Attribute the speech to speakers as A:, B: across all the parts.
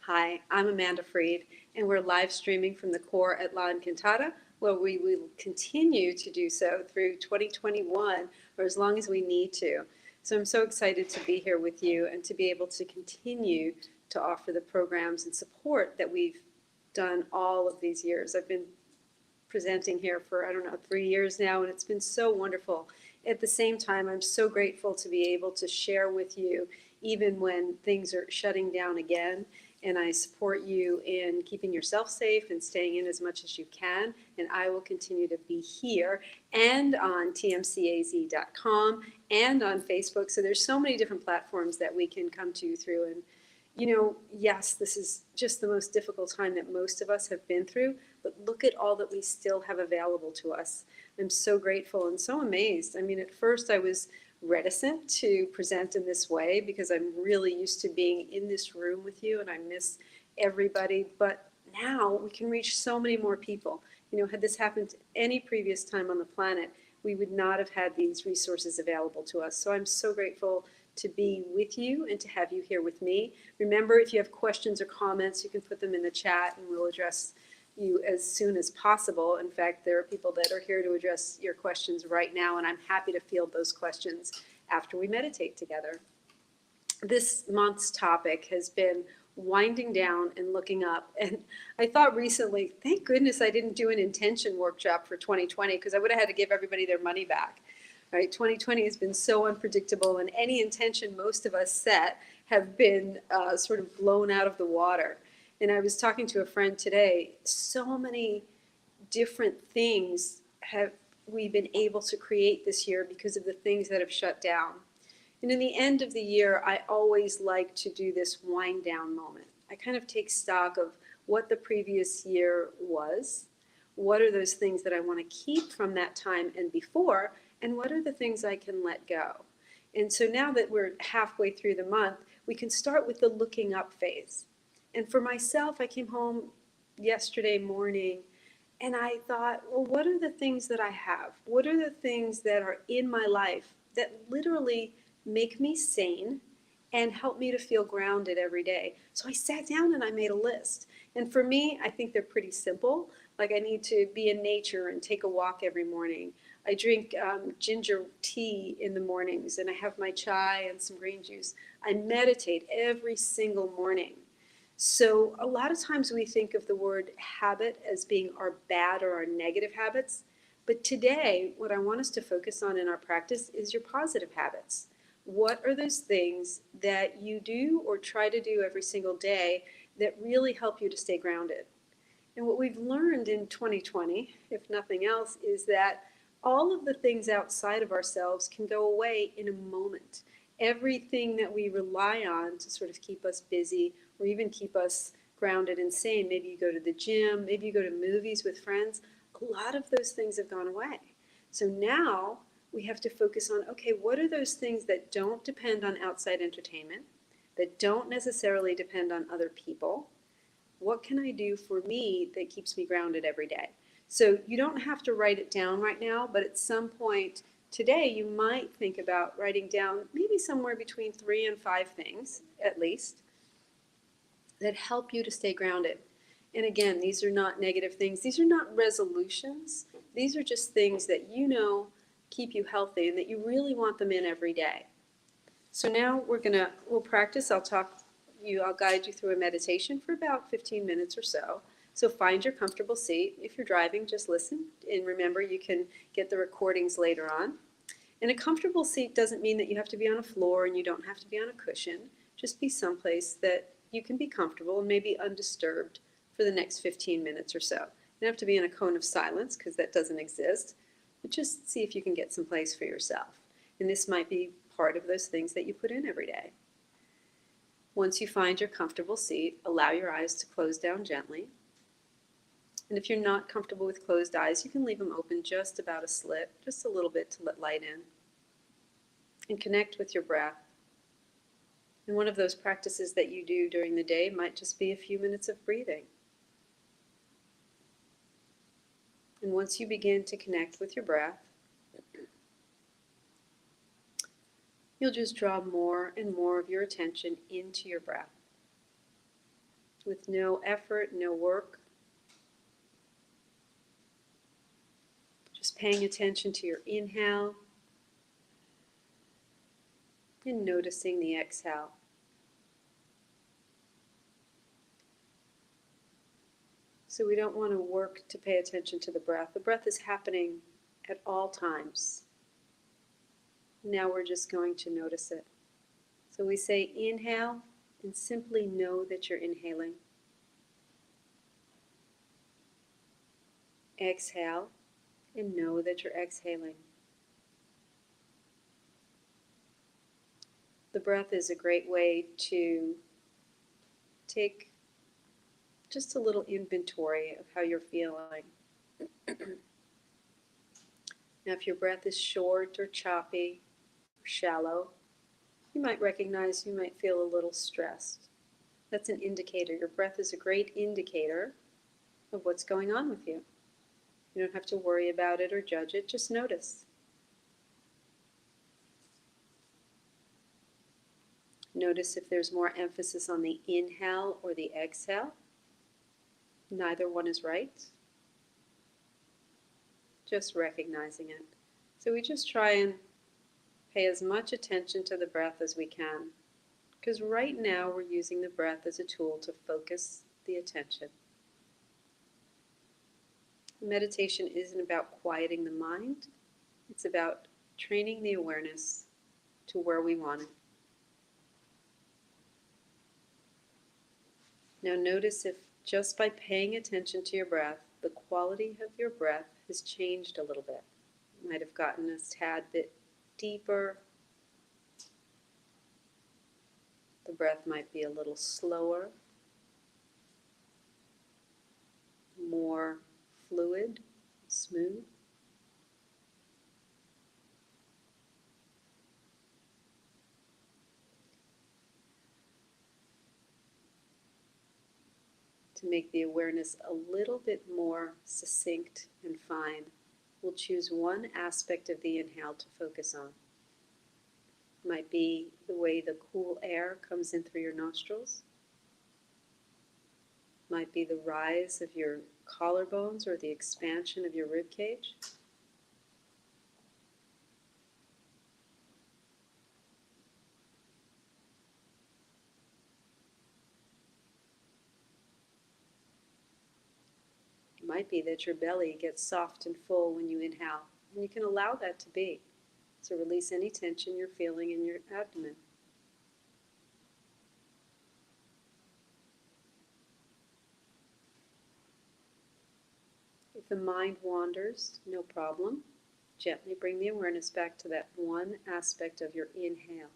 A: Hi, I'm Amanda Freed, and we're live streaming from the core at La Encantada, where we will continue to do so through 2021 or as long as we need to. So I'm so excited to be here with you and to be able to continue to offer the programs and support that we've done all of these years. I've been presenting here for, I don't know, 3 years now, and it's been so wonderful. At the same time, I'm so grateful to be able to share with you even when things are shutting down again. And I support you in keeping yourself safe and staying in as much as you can. And I will continue to be here and on tmcaz.com and on Facebook. So there's so many different platforms that we can come to you through. And yes, this is just the most difficult time that most of us have been through, but look at all that we still have available to us. I'm so grateful and so amazed. I mean, at first I was reticent to present in this way because I'm really used to being in this room with you and I miss everybody, but now we can reach so many more people. Had this happened any previous time on the planet, we would not have had these resources available to us. So I'm so grateful to be with you and to have you here with me. Remember, if you have questions or comments, you can put them in the chat and we'll address you as soon as possible. In fact, there are people that are here to address your questions right now, and I'm happy to field those questions after we meditate together. This month's topic has been winding down and looking up. And I thought recently, thank goodness I didn't do an intention workshop for 2020 because I would have had to give everybody their money back. Right? 2020 has been so unpredictable, and any intention most of us set have been sort of blown out of the water. And I was talking to a friend today, so many different things have we been able to create this year because of the things that have shut down. And in the end of the year, I always like to do this wind down moment. I kind of take stock of what the previous year was, what are those things that I want to keep from that time and before, and what are the things I can let go. And so now that we're halfway through the month, we can start with the looking up phase. And for myself, I came home yesterday morning and I thought, well, what are the things that I have? What are the things that are in my life that literally make me sane and help me to feel grounded every day? So I sat down and I made a list. And for me, I think they're pretty simple. Like I need to be in nature and take a walk every morning. I drink ginger tea in the mornings and I have my chai and some green juice. I meditate every single morning. So a lot of times we think of the word habit as being our bad or our negative habits. But today, what I want us to focus on in our practice is your positive habits. What are those things that you do or try to do every single day that really help you to stay grounded? And what we've learned in 2020, if nothing else, is that all of the things outside of ourselves can go away in a moment. Everything that we rely on to sort of keep us busy or even keep us grounded and sane, maybe you go to the gym, maybe you go to movies with friends, a lot of those things have gone away. So now we have to focus on, okay, what are those things that don't depend on outside entertainment, that don't necessarily depend on other people? What can I do for me that keeps me grounded every day? So you don't have to write it down right now, but at some point today you might think about writing down maybe somewhere between 3 and 5 things at least that help you to stay grounded. And again, these are not negative things. These are not resolutions. These are just things that keep you healthy and that you really want them in every day. So now we'll practice. I'll guide you through a meditation for about 15 minutes or so. So find your comfortable seat. If you're driving, just listen. And remember, you can get the recordings later on. And a comfortable seat doesn't mean that you have to be on a floor and you don't have to be on a cushion. Just be someplace that you can be comfortable and maybe undisturbed for the next 15 minutes or so. You don't have to be in a cone of silence because that doesn't exist. But just see if you can get some place for yourself. And this might be part of those things that you put in every day. Once you find your comfortable seat, allow your eyes to close down gently. And if you're not comfortable with closed eyes, you can leave them open just about a slit, just a little bit to let light in. And connect with your breath. And one of those practices that you do during the day might just be a few minutes of breathing. And once you begin to connect with your breath, you'll just draw more and more of your attention into your breath. with no effort, no work. Just paying attention to your inhale and noticing the exhale. So we don't want to work to pay attention to the breath. The breath is happening at all times. Now we're just going to notice it. So we say inhale and simply know that you're inhaling. Exhale and know that you're exhaling. The breath is a great way to take just a little inventory of how you're feeling. Now, if your breath is short or choppy or shallow, you might recognize you might feel a little stressed. That's an indicator. Your breath is a great indicator of what's going on with you. You don't have to worry about it or judge it, just notice. Notice if there's more emphasis on the inhale or the exhale. Neither one is right. Just recognizing it. So we just try and pay as much attention to the breath as we can, because right now we're using the breath as a tool to focus the attention. Meditation isn't about quieting the mind, it's about training the awareness to where we want it. Now notice if just by paying attention to your breath, the quality of your breath has changed a little bit. It might have gotten a tad bit deeper. The breath might be a little slower, more fluid, smooth. To make the awareness a little bit more succinct and fine, we'll choose one aspect of the inhale to focus on. It might be the way the cool air comes in through your nostrils. It might be the rise of your collarbones or the expansion of your ribcage. It might be that your belly gets soft and full when you inhale, and you can allow that to be. So release any tension you're feeling in your abdomen. If the mind wanders, no problem. Gently bring the awareness back to that one aspect of your inhale.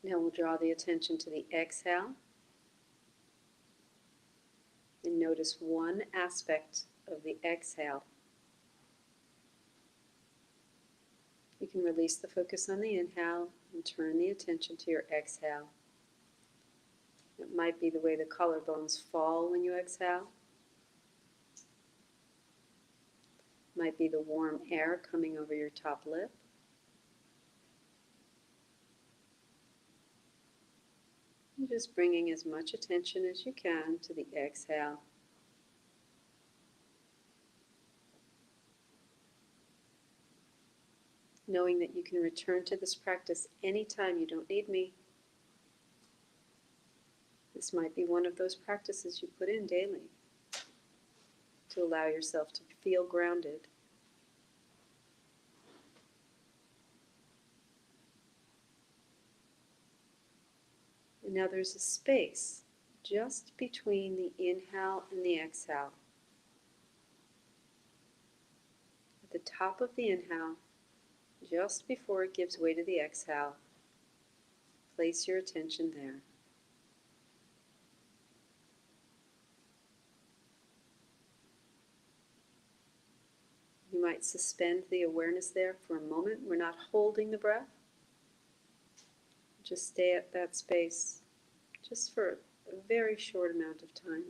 A: Now we'll draw the attention to the exhale and notice one aspect of the exhale. You can release the focus on the inhale and turn the attention to your exhale. It might be the way the collarbones fall when you exhale. It might be the warm air coming over your top lip. And just bringing as much attention as you can to the exhale. Knowing that you can return to this practice anytime. You don't need me. This might be one of those practices you put in daily to allow yourself to feel grounded. And now there's a space just between the inhale and the exhale. At the top of the inhale, just before it gives way to the exhale, place your attention there. You might suspend the awareness there for a moment. We're not holding the breath. Just stay at that space just for a very short amount of time.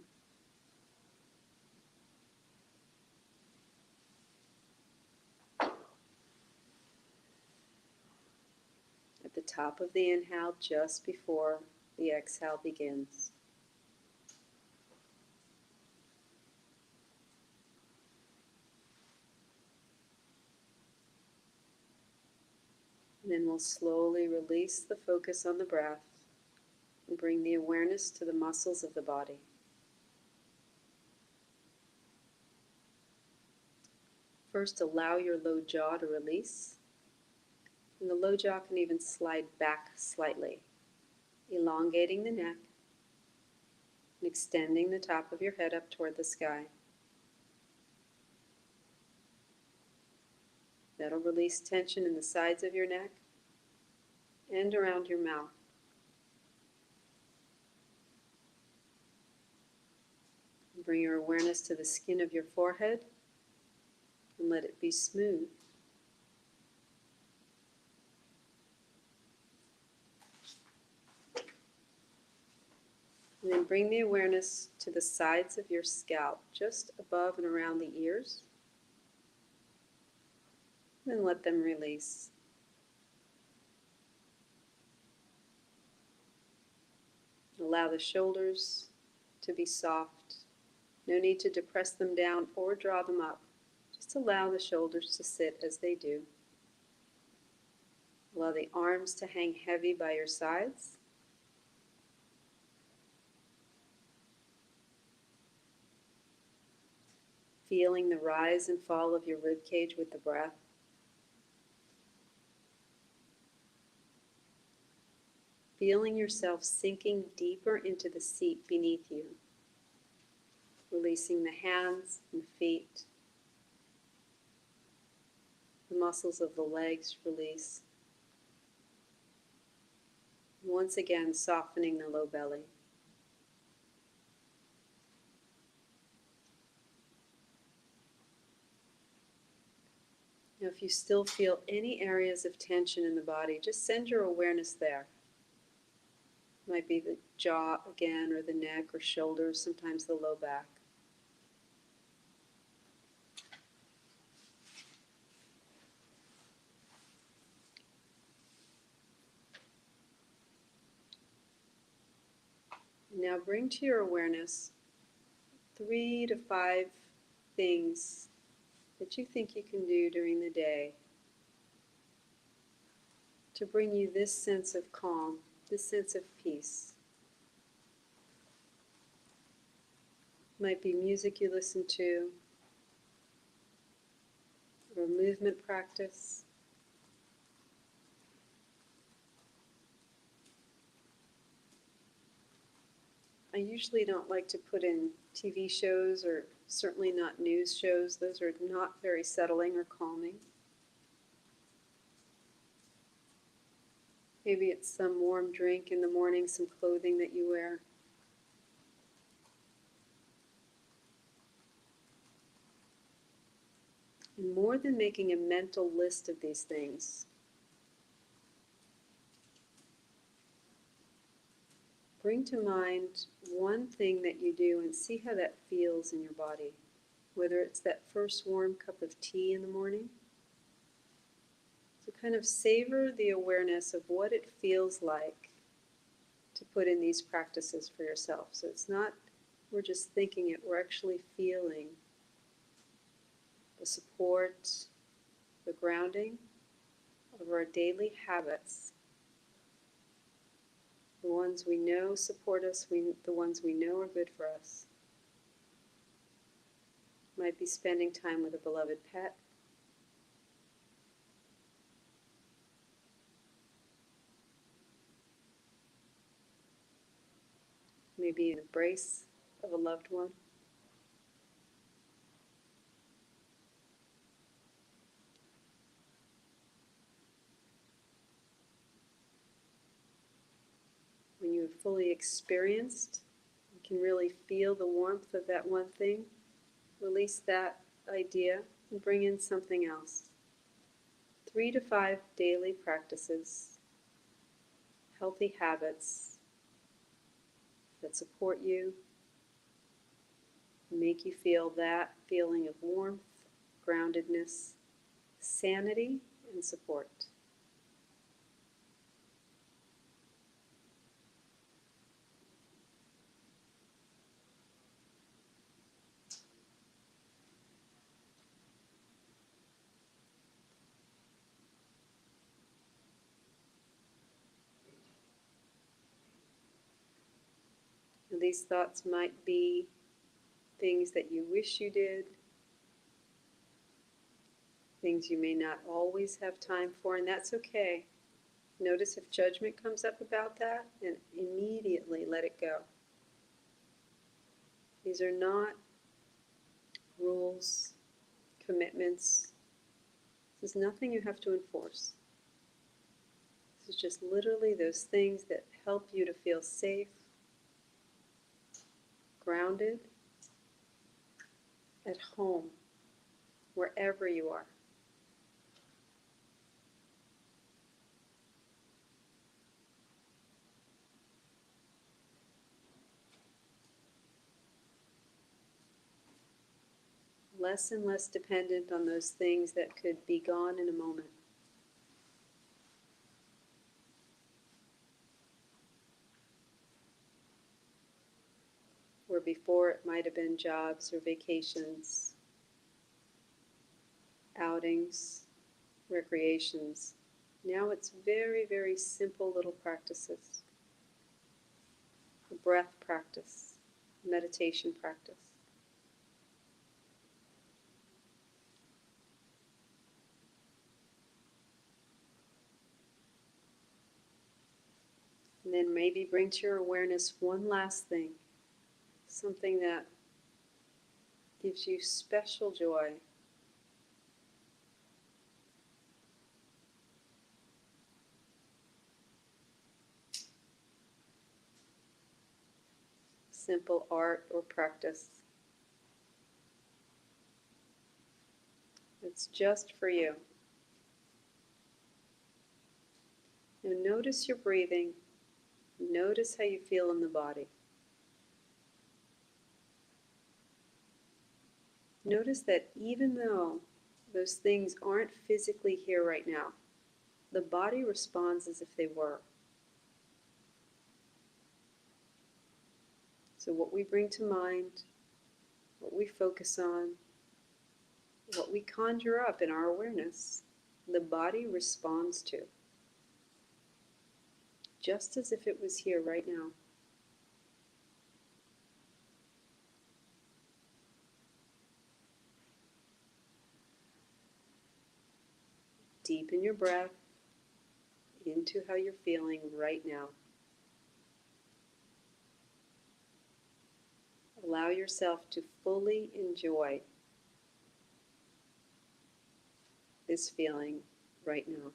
A: the top of the inhale just before the exhale begins. And then we'll slowly release the focus on the breath and bring the awareness to the muscles of the body. First, allow your low jaw to release. And the low jaw can even slide back slightly, elongating the neck and extending the top of your head up toward the sky. That'll release tension in the sides of your neck and around your mouth. Bring your awareness to the skin of your forehead and let it be smooth. And then bring the awareness to the sides of your scalp, just above and around the ears. And then let them release. Allow the shoulders to be soft. No need to depress them down or draw them up. Just allow the shoulders to sit as they do. Allow the arms to hang heavy by your sides. Feeling the rise and fall of your ribcage with the breath. Feeling yourself sinking deeper into the seat beneath you. Releasing the hands and feet. The muscles of the legs release. Once again, softening the low belly. Now, if you still feel any areas of tension in the body, just send your awareness there. It might be the jaw again, or the neck, or shoulders, sometimes the low back. Now bring to your awareness 3 to 5 things that you think you can do during the day to bring you this sense of calm, this sense of peace. It might be music you listen to, or movement practice. I usually don't like to put in TV shows, or certainly not news shows. Those are not very settling or calming. Maybe it's some warm drink in the morning, some clothing that you wear. And more than making a mental list of these things, bring to mind one thing that you do and see how that feels in your body. Whether it's that first warm cup of tea in the morning. So kind of savor the awareness of what it feels like to put in these practices for yourself. So it's not we're just thinking it, we're actually feeling the support, the grounding of our daily habits. The ones we know support us, the ones we know are good for us. Might be spending time with a beloved pet. Maybe an embrace of a loved one. When you have fully experienced, you can really feel the warmth of that one thing. Release that idea and bring in something else. 3 to 5 daily practices, healthy habits that support you, make you feel that feeling of warmth, groundedness, sanity, and support. And these thoughts might be things that you wish you did, things you may not always have time for, and that's okay. Notice if judgment comes up about that, and immediately let it go. These are not rules, commitments. This is nothing you have to enforce. This is just literally those things that help you to feel safe, grounded, at home, wherever you are. Less and less dependent on those things that could be gone in a moment. Where before it might have been jobs or vacations, outings, recreations. Now it's very, very simple little practices. A breath practice, meditation practice. And then maybe bring to your awareness one last thing, something that gives you special joy. Simple art or practice. It's just for you. Now notice your breathing. Notice how you feel in the body. Notice that even though those things aren't physically here right now, the body responds as if they were. So what we bring to mind, what we focus on, what we conjure up in our awareness, the body responds to, just as if it was here right now. Deepen your breath into how you're feeling right now. Allow yourself to fully enjoy this feeling right now.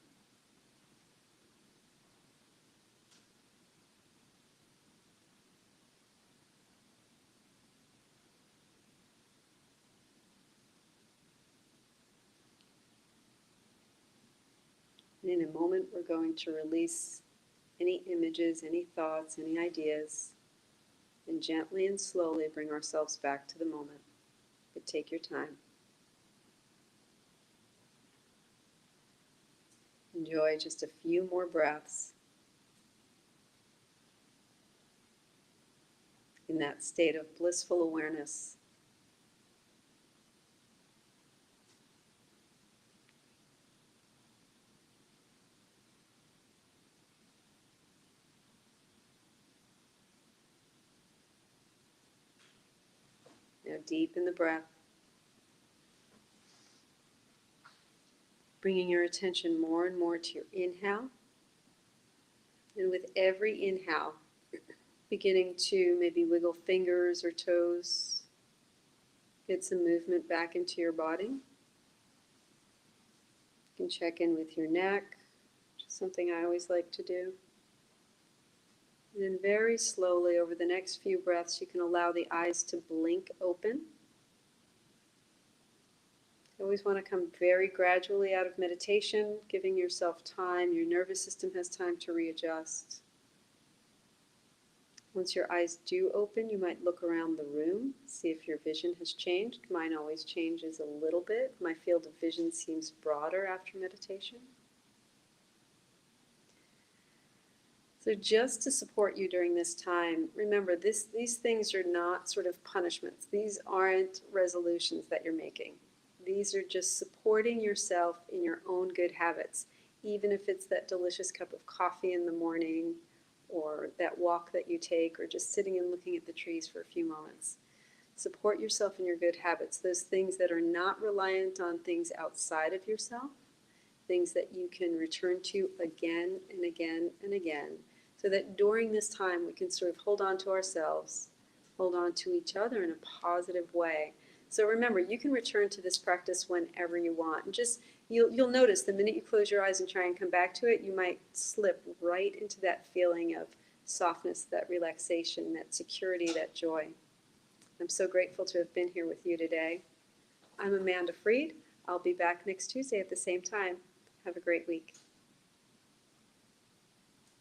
A: And in a moment, we're going to release any images, any thoughts, any ideas, and gently and slowly bring ourselves back to the moment. But take your time. Enjoy just a few more breaths in that state of blissful awareness. Now deepen the breath, bringing your attention more and more to your inhale. And with every inhale, beginning to maybe wiggle fingers or toes, get some movement back into your body. You can check in with your neck, which is something I always like to do. And then very slowly over the next few breaths, you can allow the eyes to blink open. You always want to come very gradually out of meditation, giving yourself time. Your nervous system has time to readjust. Once your eyes do open, you might look around the room, see if your vision has changed. Mine always changes a little bit. My field of vision seems broader after meditation. So just to support you during this time, remember these things are not sort of punishments. These aren't resolutions that you're making. These are just supporting yourself in your own good habits, even if it's that delicious cup of coffee in the morning, or that walk that you take, or just sitting and looking at the trees for a few moments. Support yourself in your good habits, those things that are not reliant on things outside of yourself, things that you can return to again and again and again, so that during this time we can sort of hold on to ourselves, hold on to each other in a positive way. So remember, you can return to this practice whenever you want. And just you'll notice the minute you close your eyes and try and come back to it, you might slip right into that feeling of softness, that relaxation, that security, that joy. I'm so grateful to have been here with you today. I'm Amanda Freed. I'll be back next Tuesday at the same time. Have a great week.